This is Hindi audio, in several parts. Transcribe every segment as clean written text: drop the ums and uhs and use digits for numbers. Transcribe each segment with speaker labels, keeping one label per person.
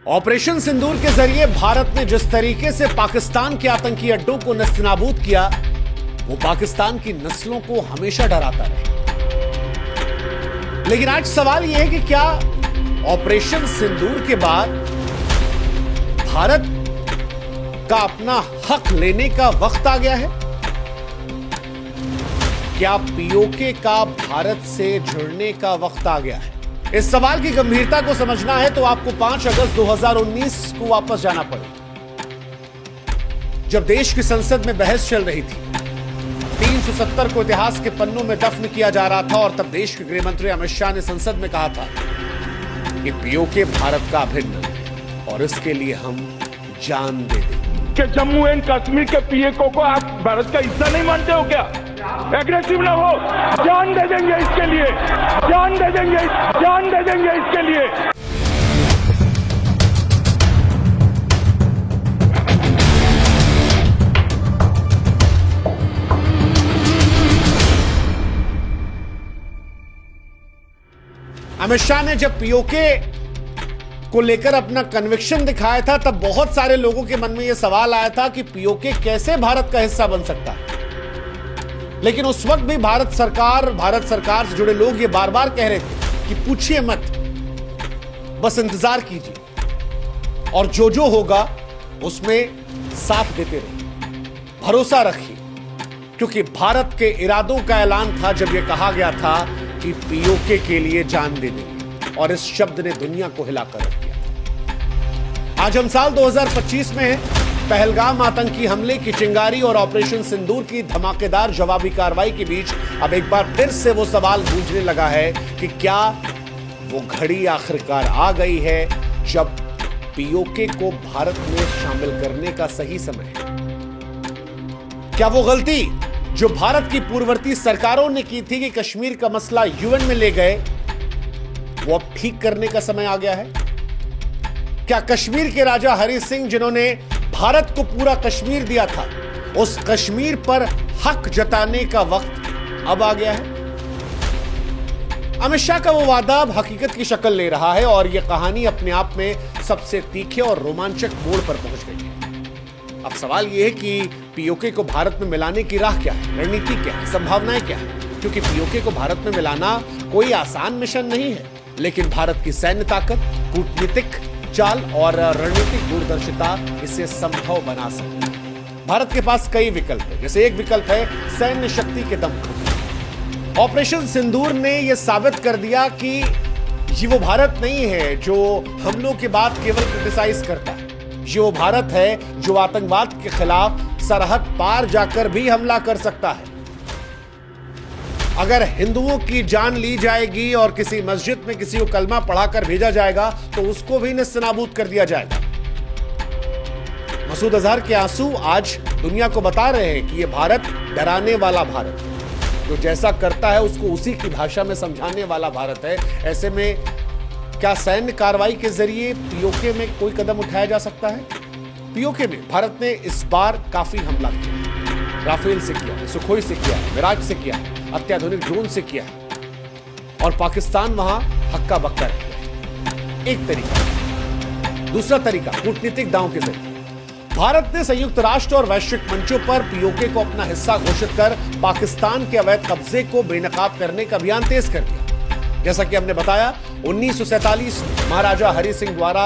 Speaker 1: ऑपरेशन सिंदूर के जरिए भारत ने जिस तरीके से पाकिस्तान के आतंकी अड्डों को नेस्तनाबूद किया, वो पाकिस्तान की नस्लों को हमेशा डराता रहे। लेकिन आज सवाल यह है कि क्या ऑपरेशन सिंदूर के बाद भारत का अपना हक लेने का वक्त आ गया है? क्या पीओके का भारत से जुड़ने का वक्त आ गया है? इस सवाल की गंभीरता को समझना है तो आपको 5 अगस्त 2019 को वापस जाना पड़ेगा, जब देश की संसद में बहस चल रही थी। 370 को इतिहास के पन्नों में दफन किया जा रहा था और तब देश के गृह मंत्री अमित शाह ने संसद में कहा था कि पीओके भारत का अभिन्न है और इसके लिए हम जान दे देंगे।
Speaker 2: कि जम्मू एंड कश्मीर के पीओके को आप भारत का हिस्सा नहीं मानते हो क्या? एग्रेसिव ना हो, जान दे देंगे इसके लिए, जान दे देंगे, जान दे देंगे इसके लिए।
Speaker 1: अमित शाह ने जब पीओके को लेकर अपना कन्विक्शन दिखाया था, तब बहुत सारे लोगों के मन में यह सवाल आया था कि पीओके कैसे भारत का हिस्सा बन सकता है। लेकिन उस वक्त भी भारत सरकार से जुड़े लोग ये बार बार कह रहे थे कि पूछिए मत, बस इंतजार कीजिए और जो होगा उसमें साथ देते रहिए, भरोसा रखिए, क्योंकि भारत के इरादों का ऐलान था जब यह कहा गया था कि पीओके के लिए जान दे देंगे, और इस शब्द ने दुनिया को हिलाकर रख दिया। आज हम साल 2025 में हैं। पहलगाम आतंकी हमले की चिंगारी और ऑपरेशन सिंदूर की धमाकेदार जवाबी कार्रवाई के बीच अब एक बार फिर से वो सवाल गूंजने लगा है कि क्या वो घड़ी आखिरकार आ गई है जब पीओके को भारत में शामिल करने का सही समय है? क्या वो गलती जो भारत की पूर्ववर्ती सरकारों ने की थी कि कश्मीर का मसला यूएन में ले गए, वो अब ठीक करने का समय आ गया है? क्या कश्मीर के राजा हरि सिंह, जिन्होंने भारत को पूरा कश्मीर दिया था, उस कश्मीर पर हक जताने का वक्त अब आ गया है? अमित शाह का वो वादा अब हकीकत की शक्ल ले रहा है और यह कहानी अपने आप में सबसे तीखे और रोमांचक मोड़ पर पहुंच गई है। अब सवाल यह है कि पीओके को भारत में मिलाने की राह क्या है, रणनीति क्या है, संभावनाएं क्या है? क्योंकि पीओके को भारत में मिलाना कोई आसान मिशन नहीं है, लेकिन भारत की सैन्य ताकत, कूटनीतिक चाल और रणनीतिक दूरदर्शिता इसे संभव बना सकती है। भारत के पास कई विकल्प है, जैसे एक विकल्प है सैन्य शक्ति के दम पर। ऑपरेशन सिंदूर ने यह साबित कर दिया कि ये वो भारत नहीं है जो हमलों के बाद केवल क्रिटिसाइज करता है। ये वो भारत है जो आतंकवाद के खिलाफ सरहद पार जाकर भी हमला कर सकता है। अगर हिंदुओं की जान ली जाएगी और किसी मस्जिद में किसी को कलमा पढ़ाकर भेजा जाएगा तो उसको भी नेस्तनाबूद कर दिया जाएगा। मसूद अजहर के आंसू आज दुनिया को बता रहे हैं कि यह भारत डराने वाला भारत है, जो जैसा करता है उसको उसी की भाषा में समझाने वाला भारत है। ऐसे में क्या सैन्य कार्रवाई के जरिए पीओके में कोई कदम उठाया जा सकता है? पीओके में भारत ने इस बार काफी हमला किया, राफेल से किया है, सुखोई से किया है, मिराज से किया है, अत्याधुनिक ड्रोन से किया है, और पाकिस्तान वहां हक्का बक्का रह गया। एक तरीका। दूसरा तरीका कूटनीतिक दांव के जरिए भारत ने संयुक्त राष्ट्र और वैश्विक मंचों पर पीओके को अपना हिस्सा घोषित कर पाकिस्तान के अवैध कब्जे को बेनकाब करने का अभियान तेज कर दिया। जैसा कि हमने बताया, 1947 में महाराजा हरि सिंह द्वारा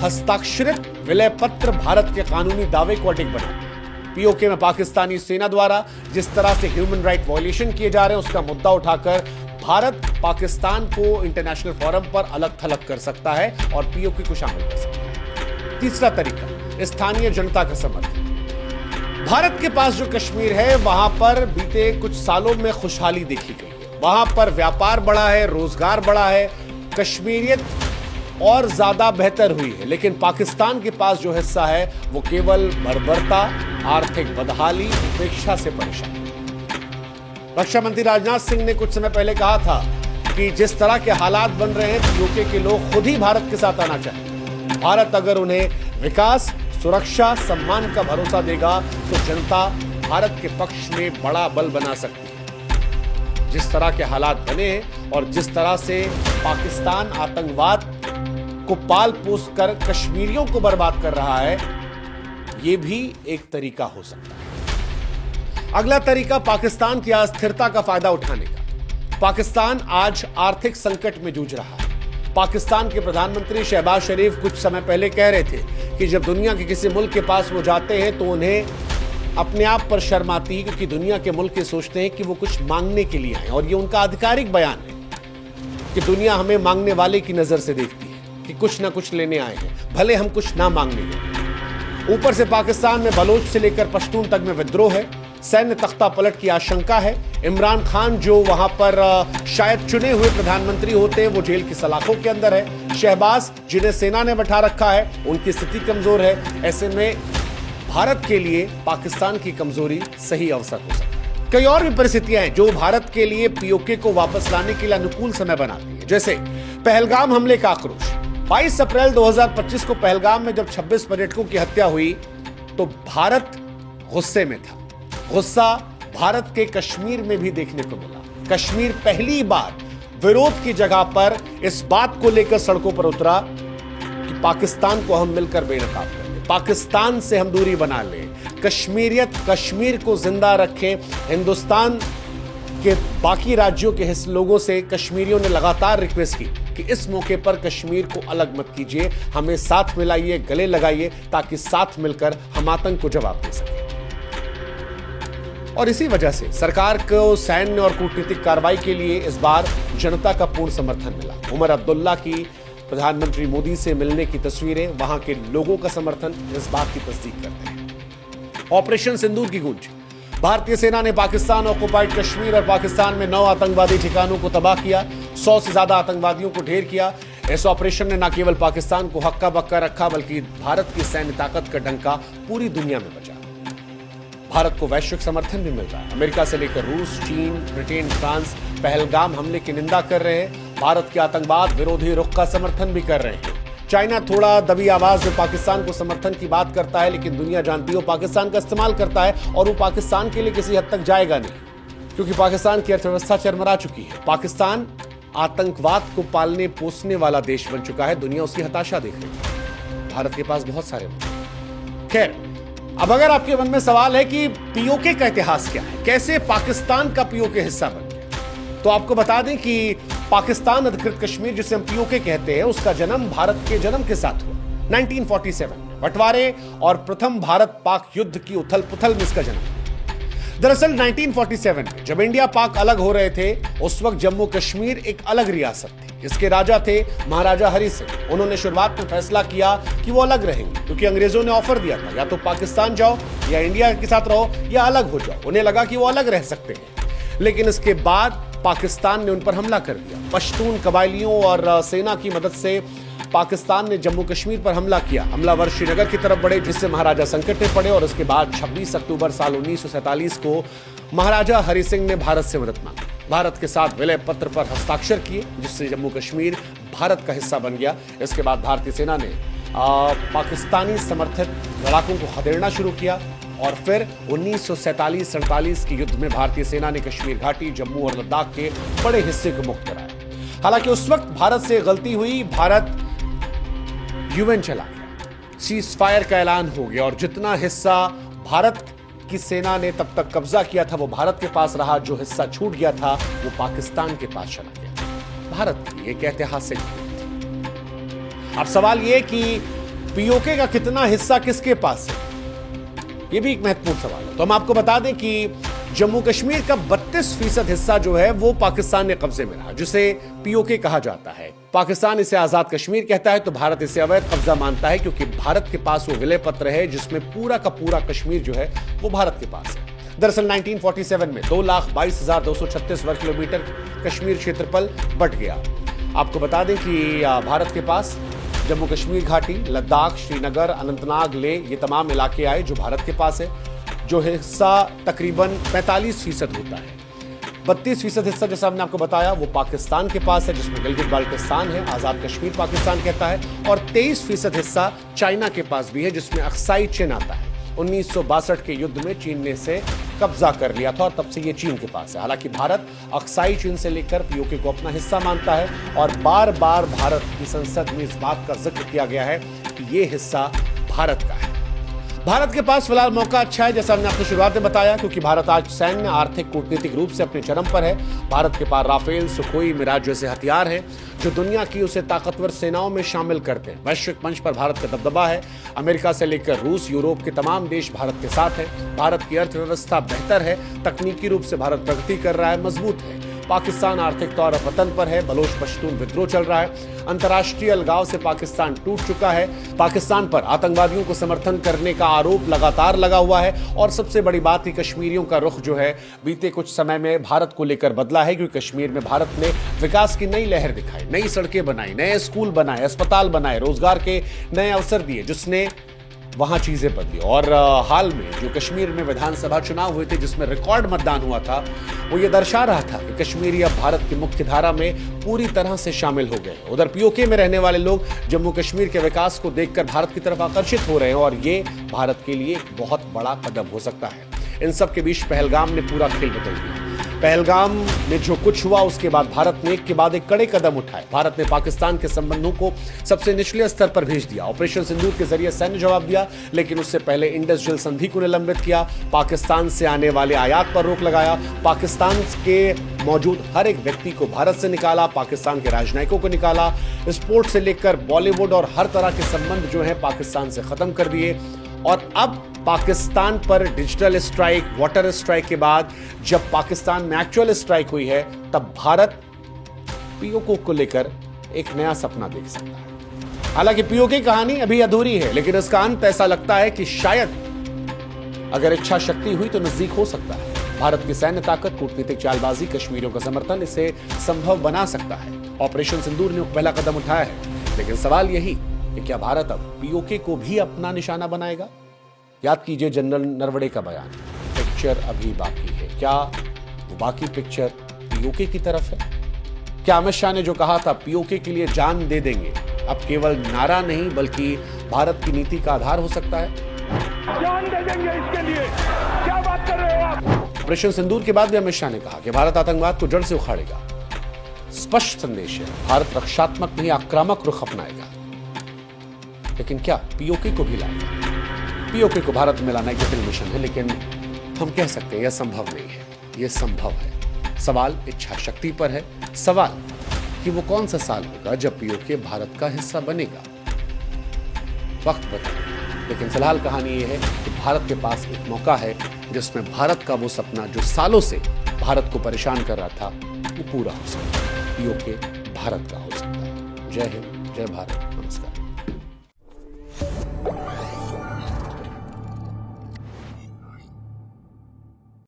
Speaker 1: हस्ताक्षरित विलय पत्र भारत के कानूनी दावे को अडिग बना। पीओके में पाकिस्तानी सेना द्वारा जिस तरह से ह्यूमन राइट वायलेशन किए जा रहे हैं, उसका मुद्दा उठाकर भारत पाकिस्तान को इंटरनेशनल फोरम पर अलग थलग कर सकता है और पीओके को शामिल कर सकता है। तीसरा तरीका, स्थानीय जनता का समर्थन। भारत के पास जो कश्मीर है, वहां पर बीते कुछ सालों में खुशहाली देखी गई है। वहां पर व्यापार बढ़ा है, रोजगार बढ़ा है, कश्मीरियत और ज्यादा बेहतर हुई है। लेकिन पाकिस्तान के पास जो हिस्सा है वो केवल बर्बरता, आर्थिक बदहाली, उपेक्षा से परेशान। रक्षा मंत्री राजनाथ सिंह ने कुछ समय पहले कहा था कि जिस तरह के हालात बन रहे हैं, पीओके के लोग खुद ही भारत के साथ आना चाहिए। भारत अगर उन्हें विकास, सुरक्षा, सम्मान का भरोसा देगा तो जनता भारत के पक्ष में बड़ा बल बना सकती है। जिस तरह के हालात बने हैं और जिस तरह से पाकिस्तान आतंकवाद को पाल पोस कर कश्मीरियों को बर्बाद कर रहा है, यह भी एक तरीका हो सकता है। अगला तरीका पाकिस्तान की अस्थिरता का फायदा उठाने का। पाकिस्तान आज आर्थिक संकट में जूझ रहा है। पाकिस्तान के प्रधानमंत्री शहबाज शरीफ कुछ समय पहले कह रहे थे कि जब दुनिया के किसी मुल्क के पास वो जाते हैं तो उन्हें अपने आप पर शर्म आती है, क्योंकि दुनिया के मुल्क ये सोचते हैं कि वो कुछ मांगने के लिए आए, और ये उनका आधिकारिक बयान है कि दुनिया हमें मांगने वाले की नजर से देखती है कि कुछ ना कुछ लेने आए हैं, भले हम कुछ ना मांगने गए। ऊपर से पाकिस्तान में बलोच से लेकर पश्तून तक में विद्रोह है, सैन्य तख्ता पलट की आशंका है। इमरान खान जो वहां पर शायद चुने हुए प्रधानमंत्री होते, वो जेल की सलाखों के अंदर है। शहबाज जिन्हें सेना ने बैठा रखा है, उनकी स्थिति कमजोर है। ऐसे में भारत के लिए पाकिस्तान की कमजोरी सही अवसर हो सकता है। कई और भी परिस्थितियां हैं जो भारत के लिए पीओके को वापस लाने के लिए अनुकूल समय बनाती है, जैसे पहलगाम हमले का आक्रोश। 22 अप्रैल 2025 को पहलगाम में जब 26 पर्यटकों की हत्या हुई तो भारत गुस्से में था। गुस्सा भारत के कश्मीर में भी देखने को मिला। कश्मीर पहली बार विरोध की जगह पर इस बात को लेकर सड़कों पर उतरा कि पाकिस्तान को हम मिलकर बेनकाब कर लें, पाकिस्तान से हम दूरी बना लें, कश्मीरियत, कश्मीर को जिंदा रखें। हिंदुस्तान के बाकी राज्यों के लोगों से कश्मीरियों ने लगातार रिक्वेस्ट की कि इस मौके पर कश्मीर को अलग मत कीजिए, हमें साथ मिलाइए, गले लगाइए, ताकि साथ मिलकर हम आतंक को जवाब दे सकें। और इसी वजह से सरकार को सैन्य और कूटनीतिक कार्रवाई के लिए इस बार जनता का पूर्ण समर्थन मिला। उमर अब्दुल्ला की प्रधानमंत्री मोदी से मिलने की तस्वीरें, वहां के लोगों का समर्थन इस बात की तस्दीक करते हैं। ऑपरेशन सिंदूर की गूंज। भारतीय सेना ने पाकिस्तान ऑक्युपाइड कश्मीर और पाकिस्तान में 9 आतंकवादी ठिकानों को तबाह किया, 100 से ज्यादा आतंकवादियों को ढेर किया। इस ऑपरेशन ने न केवल पाकिस्तान को हक्का बक्का रखा, बल्कि भारत की सैन्य ताकत का डंका पूरी दुनिया में बजा। भारत को वैश्विक समर्थन भी मिल रहा है। अमेरिका से लेकर रूस, चीन, ब्रिटेन, फ्रांस पहलगाम हमले की निंदा कर रहे हैं। भारत के आतंकवाद विरोधी रुख का समर्थन भी कर रहे हैं। चाइना थोड़ा दबी आवाज में पाकिस्तान को समर्थन की बात करता है, लेकिन दुनिया जानती है पाकिस्तान का इस्तेमाल करता है, और वो पाकिस्तान के लिए किसी हद तक जाएगा नहीं, क्योंकि पाकिस्तान की अर्थव्यवस्था चरमरा चुकी है। पाकिस्तान आतंकवाद को पालने पोसने वाला देश बन चुका है। दुनिया उसकी हताशा देख रही है। भारत के पास बहुत सारे मौके। खैर, अब अगर आपके मन में सवाल है कि पीओके का इतिहास क्या है, कैसे पाकिस्तान का पीओके हिस्सा बन गया, तो आपको बता दें कि पाकिस्तान अधिकृत कश्मीर, जिसे हम पीओके कहते हैं, उसका जन्म भारत के जन्म के साथ हुआ 1947 में। बंटवारे और प्रथम भारत पाक युद्ध की उथल पुथल में इसका जन्म। दरअसल 1947 में जब इंडिया पाक अलग हो रहे थे, उस वक्त जम्मू कश्मीर एक अलग रियासत थी। इसके राजा थे महाराजा हरि सिंह। उन्होंने शुरुआत में फैसला किया कि वो अलग रहेंगे, क्योंकि अंग्रेजों ने ऑफर दिया था या तो पाकिस्तान जाओ या इंडिया के साथ रहो या अलग हो जाओ। उन्हें लगा कि वो अलग रह सकते हैं, लेकिन इसके बाद पाकिस्तान ने उन पर हमला कर दिया। पश्तून कबायलियों और सेना की मदद से पाकिस्तान ने जम्मू कश्मीर पर हमला किया। हमलावर श्रीनगर की तरफ बढ़े, जिससे महाराजा संकट में पड़े, और उसके बाद 26 अक्टूबर साल 1947 को महाराजा हरि सिंह ने भारत से मदद मांगी। भारत के साथ विलय पत्र पर हस्ताक्षर किए, जिससे जम्मू कश्मीर भारत का हिस्सा बन गया। इसके बाद भारतीय सेना ने पाकिस्तानी समर्थित लड़ाकों को खदेड़ना शुरू किया, और फिर 1947-47 के युद्ध में भारतीय सेना ने कश्मीर घाटी, जम्मू और लद्दाख के बड़े हिस्से को मुक्त कराया। हालांकि उस वक्त भारत से गलती हुई, भारत यूएन चला गया, सीज फायर का ऐलान हो गया, और जितना हिस्सा भारत की सेना ने तब तक कब्जा किया था वो भारत के पास रहा। जो हिस्सा छूट गया था वो पाकिस्तान के पास चला गया। भारत की एक ऐतिहासिक जीत। अब सवाल ये कि पीओके का कितना हिस्सा किसके पास है, ये भी एक महत्वपूर्ण सवाल है। तो हम आपको बता दें कि जम्मू कश्मीर का 32% हिस्सा जो है वो पाकिस्तान ने कब्जे में रहा, जिसे पीओके कहा जाता है। पाकिस्तान इसे आजाद कश्मीर कहता है, तो भारत इसे अवैध कब्जा मानता है, क्योंकि भारत के पास वो विलय पत्र है जिसमें पूरा का पूरा कश्मीर जो है वो भारत के पास है। दरअसल 1947 में 2,22,236 वर्ग किलोमीटर कश्मीर क्षेत्रफल बंट गया। आपको बता दें कि भारत के पास जम्मू कश्मीर घाटी, लद्दाख, श्रीनगर, अनंतनाग, लेह, ये तमाम इलाके आए जो भारत के पास है। जो हिस्सा तकरीबन 45% होता है। 32% हिस्सा जैसा हमने आपको बताया वो पाकिस्तान के पास है, जिसमें गिलगित बाल्टिस्तान है, आजाद कश्मीर पाकिस्तान कहता है, और 23% हिस्सा चाइना के पास भी है, जिसमें अक्साई चीन आता है। 1962 के युद्ध में चीन ने इसे कब्जा कर लिया था और तब से ये चीन के पास है। हालांकि भारत अक्साई चीन से लेकर पीओके को अपना हिस्सा मानता है और बार बार भारत की संसद में इस बात का जिक्र किया गया है कि ये हिस्सा भारत का है। भारत के पास फिलहाल मौका अच्छा है, जैसा हमने आपको शुरुआत में बताया, क्योंकि भारत आज सैन्य, आर्थिक, कूटनीतिक रूप से अपने चरम पर है। भारत के पास राफेल, सुखोई, मिराज जैसे हथियार हैं जो दुनिया की उसे ताकतवर सेनाओं में शामिल करते हैं। वैश्विक मंच पर भारत का दबदबा है। अमेरिका से लेकर रूस, यूरोप के तमाम देश भारत के साथ है। भारत की अर्थव्यवस्था बेहतर है, तकनीकी रूप से भारत प्रगति कर रहा है, मजबूत है। पाकिस्तान आर्थिक तौर पर पतन पर है। बलोच पश्तून विद्रोह चल रहा है। अंतर्राष्ट्रीय अलगाव से पाकिस्तान टूट चुका है। पाकिस्तान पर आतंकवादियों को समर्थन करने का आरोप लगातार लगा हुआ है। और सबसे बड़ी बात कि कश्मीरियों का रुख जो है बीते कुछ समय में भारत को लेकर बदला है, क्योंकि कश्मीर में भारत ने विकास की नई लहर दिखाई, नई सड़कें बनाई, नए स्कूल बनाए, अस्पताल बनाए, रोजगार के नए अवसर दिए, जिसने वहां चीजें बदली। और हाल में जो कश्मीर में विधानसभा चुनाव हुए थे, जिसमें रिकॉर्ड मतदान हुआ था, वो ये दर्शा रहा था कि कश्मीरी अब भारत की मुख्य धारा में पूरी तरह से शामिल हो गए। उधर पीओके में रहने वाले लोग जम्मू कश्मीर के विकास को देखकर भारत की तरफ आकर्षित हो रहे हैं और ये भारत के लिए एक बहुत बड़ा कदम हो सकता है। इन सब के बीच पहलगाम ने पूरा खेल बदल दिया। पहलगाम में जो कुछ हुआ, उसके बाद भारत ने एक के बाद एक कड़े कदम उठाए। भारत ने पाकिस्तान के संबंधों को सबसे निचले स्तर पर भेज दिया। ऑपरेशन सिंदूर के जरिए सैन्य जवाब दिया, लेकिन उससे पहले इंडस जल संधि को निलंबित किया। पाकिस्तान से आने वाले आयात पर रोक लगाया। पाकिस्तान के मौजूद हर एक व्यक्ति को भारत से निकाला। पाकिस्तान के राजनयिकों को निकाला। स्पोर्ट से लेकर बॉलीवुड और हर तरह के संबंध जो है पाकिस्तान से खत्म कर दिए। और अब पाकिस्तान पर डिजिटल स्ट्राइक, वाटर स्ट्राइक के बाद जब पाकिस्तान में एक्चुअल स्ट्राइक हुई है, तब भारत पीओके को लेकर एक नया सपना देख सकता है। हालांकि पीओके की कहानी अभी अधूरी है, लेकिन इसका अंत ऐसा लगता है कि शायद अगर इच्छा शक्ति हुई तो नजदीक हो सकता है। भारत की सैन्य ताकत, कूटनीतिक चालबाजी, कश्मीरियों का समर्थन इसे संभव बना सकता है। ऑपरेशन सिंदूर ने पहला कदम उठाया है, लेकिन सवाल यही कि क्या भारत अब पीओके को भी अपना निशाना बनाएगा? याद कीजिए जनरल नरवणे का बयान, पिक्चर अभी बाकी है। क्या वो बाकी पिक्चर पीओके की तरफ है? क्या अमित शाह ने जो कहा था पीओके के लिए जान दे देंगे, अब केवल नारा नहीं बल्कि भारत की नीति का आधार हो सकता है?
Speaker 2: जान दे देंगे इसके लिए, क्या बात कर रहे हो आप?
Speaker 1: ऑपरेशन सिंदूर के बाद भी अमित शाह ने कहा कि भारत आतंकवाद को जड़ से उखाड़ेगा। स्पष्ट संदेश है, भारत रक्षात्मक नहीं आक्रामक रुख अपनाएगा। लेकिन क्या पीओके को भी लाएगा? पीओके को भारत में लाना एक जटिल मिशन है, लेकिन हम कह सकते हैं यह संभव नहीं है। यह संभव है। सवाल इच्छा शक्ति पर है। सवाल कि वो कौन सा साल होगा जब पीओके भारत का हिस्सा बनेगा। वक्त बताएगा। लेकिन फिलहाल कहानी यह है कि भारत के पास एक मौका है जिसमें भारत का वो सपना जो सालों से भारत को परेशान कर रहा था, वो पूरा हो सकता है। पीओके भारत का हो सकता है। जय हिंद, जय भारत।